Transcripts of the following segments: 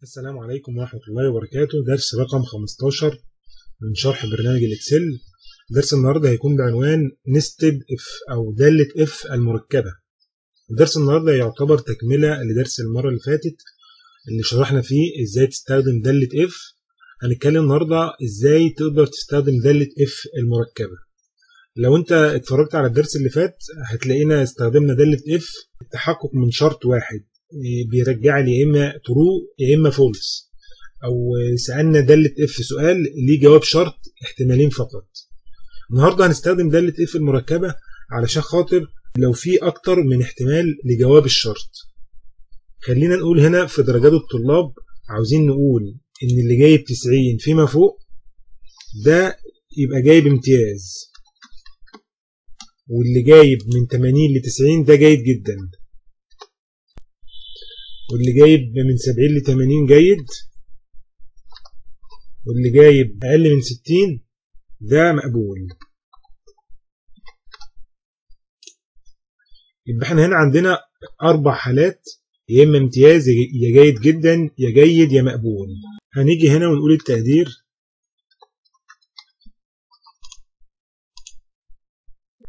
السلام عليكم ورحمة الله وبركاته. درس رقم 15 من شرح برنامج الإكسل. درس النهاردة هيكون بعنوان نستد اف أو دالة اف المركبة. درس النهاردة يعتبر تكملة لدرس المرة اللي فاتت اللي شرحنا فيه ازاي تستخدم دالة اف. هنتكلم النهاردة ازاي تقدر تستخدم دالة اف المركبة. لو انت اتفرجت على الدرس اللي فات هتلاقينا استخدمنا دالة اف التحقق من شرط واحد بيرجع لي يا اما ترو يا اما فولس، او سالنا داله اف سؤال ليه جواب شرط احتمالين فقط. النهارده هنستخدم داله اف المركبه علشان خاطر لو في اكتر من احتمال لجواب الشرط. خلينا نقول هنا في درجات الطلاب عاوزين نقول ان اللي جايب 90 فيما فوق ده يبقى جايب امتياز، واللي جايب من 80 ل 90 ده جيد جدا، واللي جايب من 70 ل 80 جيد، واللي جايب أقل من 60 ده مقبول. يبقى احنا هنا عندنا 4 حالات، يا إما امتياز يا جيد جدا يا جيد يا مقبول. هنيجي هنا ونقول التقدير،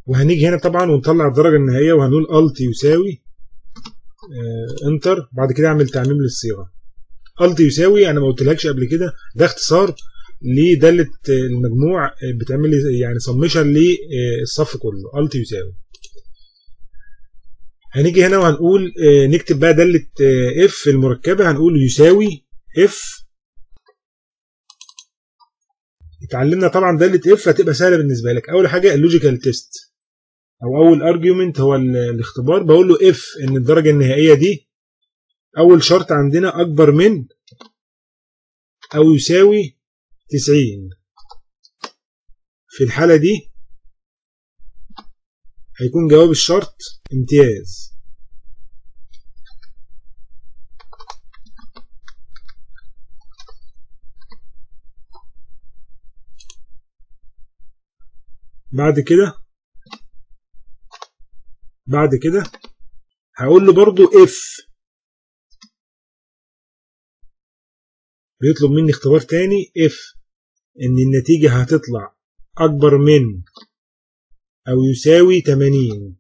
وهنيجي هنا طبعا ونطلع الدرجة النهائية وهنقول الت يساوي انتر. بعد كده اعمل تعميم للصيغه. الت يساوي انا ما قلتلكش قبل كده، ده اختصار لداله المجموع، بتعمل يعني سمشن للصف كله. الت يساوي. هنيجي هنا وهنقول نكتب بقى داله اف المركبه، هنقول يساوي اف. اتعلمنا طبعا داله اف هتبقى سهله بالنسبه لك. اول حاجه اللوجيكال تيست او اول ارجيومنت هو الاختبار، بقول له اف ان الدرجه النهائيه دي اول شرط عندنا اكبر من او يساوي 90. في الحاله دي هيكون جواب الشرط امتياز. بعد كده هقول له برضو اف، بيطلب مني اختبار تاني، اف ان النتيجة هتطلع اكبر من او يساوي 80.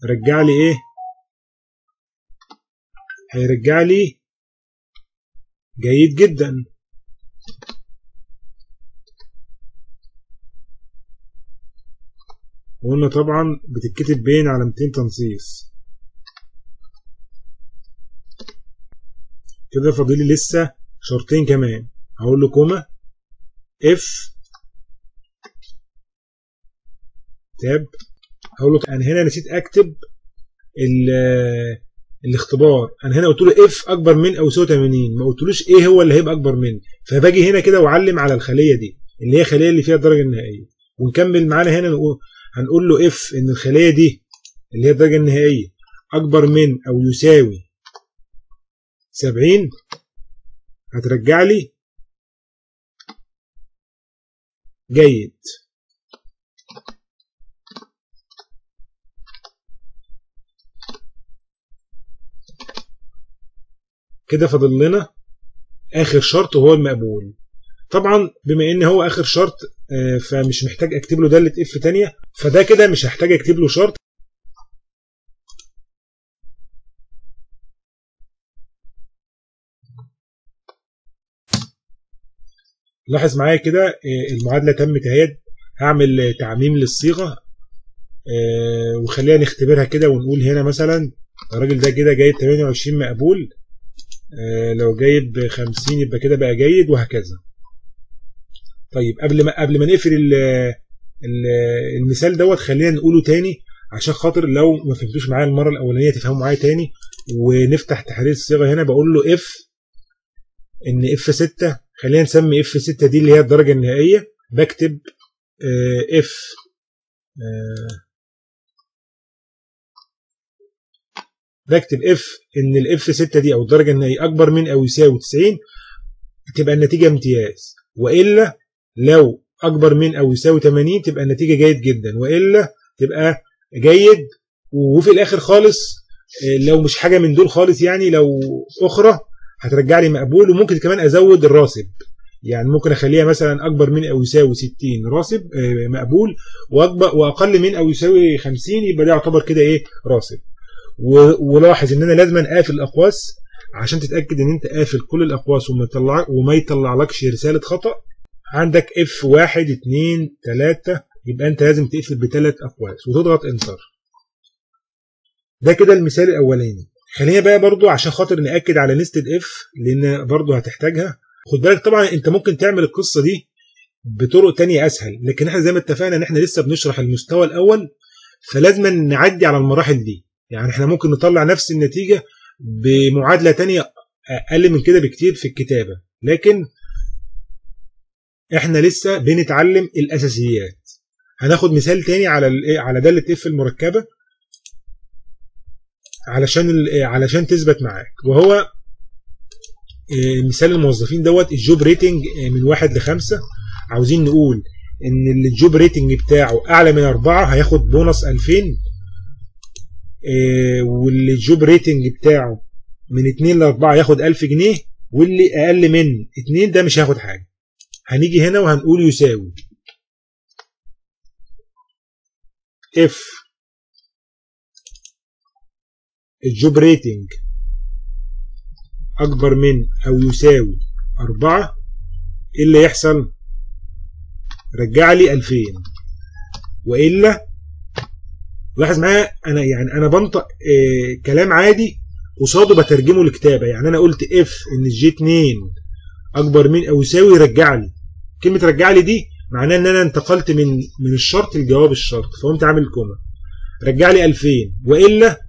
رجع لي ايه؟ هيرجع لي جيد جدا. وقلنا طبعا بتتكتب بين علامتين تنصيص. كده فاضلي لسه شرطين كمان، هقول له كوما اف تاب. هقول له انا هنا نسيت اكتب الاختبار، انا هنا قلت له اف اكبر من او يساوي 80، ما قلتلوش ايه هو اللي هيبقى اكبر من. فباجي هنا كده واعلم على الخليه دي اللي هي الخليه اللي فيها الدرجه النهائيه، ونكمل معانا هنا هنقول له اف ان الخليه دي اللي هي الدرجه النهائيه اكبر من او يساوي 70، هترجع لي جيد. كده فاضل لنا اخر شرط وهو المقبول. طبعا بما ان هو اخر شرط فمش محتاج اكتب له داله اف تانية، فده كده مش هحتاج اكتب له شرط. لاحظ معايا كده المعادله تمت اهي. هعمل تعميم للصيغه وخلينا نختبرها كده ونقول هنا مثلا الراجل ده كده جايب 28 مقبول، لو جايب 50 يبقى كده بقى جيد، وهكذا. طيب قبل ما نقفل المثال دوت خلينا نقوله تاني عشان خاطر لو ما فهمتوش معايا المره الاولانيه تفهموا معايا تاني. ونفتح تحرير الصيغه هنا، بقول له اف ان اف 6، خلينا نسمي اف 6 دي اللي هي الدرجه النهائيه. بكتب اف ان الاف 6 دي او الدرجه النهائيه اكبر من او يساوي 90، تبقى النتيجه امتياز. والا لو اكبر من او يساوي 80 تبقى النتيجه جيد جدا، والا تبقى جيد. وفي الاخر خالص لو مش حاجه من دول خالص، يعني لو اخرى هترجع لي مقبول. وممكن كمان ازود الراسب، يعني ممكن اخليها مثلا اكبر من او يساوي 60 راسب مقبول، واقل من او يساوي 50 يبقى ده يعتبر كده ايه راسب. ولاحظ ان انا لازم اقفل الاقواس عشان تتاكد ان انت قافل كل الاقواس وما يطلعلكش رساله خطا. عندك اف 1 2 3 يبقى انت لازم تقفل ب3 اقواس وتضغط انتر. ده كده المثال الاولاني. خلينا بقى برضو عشان خاطر ناكد على نستد اف لان برضو هتحتاجها. خد بالك طبعا انت ممكن تعمل القصه دي بطرق تانية اسهل، لكن احنا زي ما اتفقنا ان احنا لسه بنشرح المستوى الاول، فلازم نعدي على المراحل دي. يعني احنا ممكن نطلع نفس النتيجه بمعادله تانية اقل من كده بكتير في الكتابه، لكن احنا لسه بنتعلم الاساسيات. هناخد مثال تاني على داله اف المركبه علشان تثبت معاك، وهو مثال الموظفين دوت الجوب ريتنج من 1 ل5. عاوزين نقول ان الجوب ريتنج بتاعه اعلى من 4 هياخد بونص 2000، واللي الجوب ريتنج بتاعه من 2 ل 4 ياخد 1000 جنيه، واللي اقل من 2 ده مش هياخد حاجه. هنيجي هنا وهنقول يساوي اف الجوب ريتنج اكبر من او يساوي 4، ايه اللي يحصل؟ رجع لي 2000. والا لاحظ معايا انا بنطق كلام عادي قصاده بترجمه لكتابه. يعني انا قلت اف ان الجي 2 اكبر من او يساوي رجع لي. كلمه رجع لي دي معناها ان انا انتقلت من الشرط لجواب الشرط، فقمت عامل كوما رجع لي 2000. والا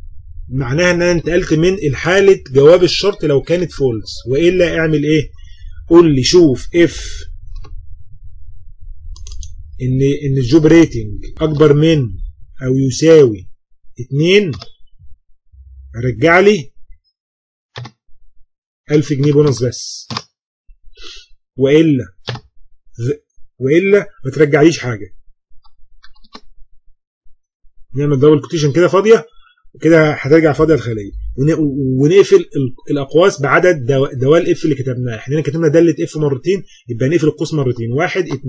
معناها ان انا انتقلت من الحاله جواب الشرط لو كانت فولس. والا اعمل ايه؟ قول لي شوف اف ان الجوب ريتنج اكبر من او يساوي 2 رجع لي 1000 جنيه بونص بس، والا ما ترجعليش حاجه. نعمل دبل كوتيشن كده فاضيه، كده هترجع فاضيه الخليه، ونقفل الاقواس بعدد دوال اف اللي كتبناها. احنا كتبنا داله اف مرتين، يبقى نقفل القوس مرتين 1 2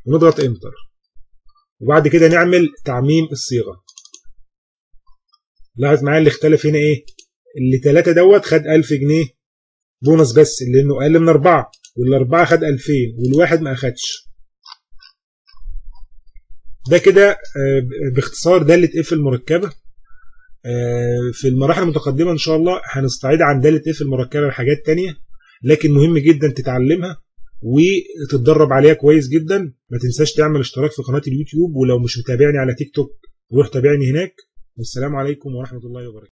ونضغط انتر. وبعد كده نعمل تعميم الصيغه. لاحظ معايا اللي اختلف هنا ايه؟ اللي 3 دوت خد 1000 جنيه بونص بس لانه اقل من 4، وال4 خد 2000 والواحد ما اخدش. ده كده باختصار داله اف المركبه. في المراحل المتقدمه ان شاء الله هنستعيد عن داله اف المركبه بحاجات تانية، لكن مهم جدا تتعلمها وتتدرب عليها كويس جدا. ما تنساش تعمل اشتراك في قناه اليوتيوب، ولو مش متابعني على تيك توك روح تابعني هناك. والسلام عليكم ورحمه الله وبركاته.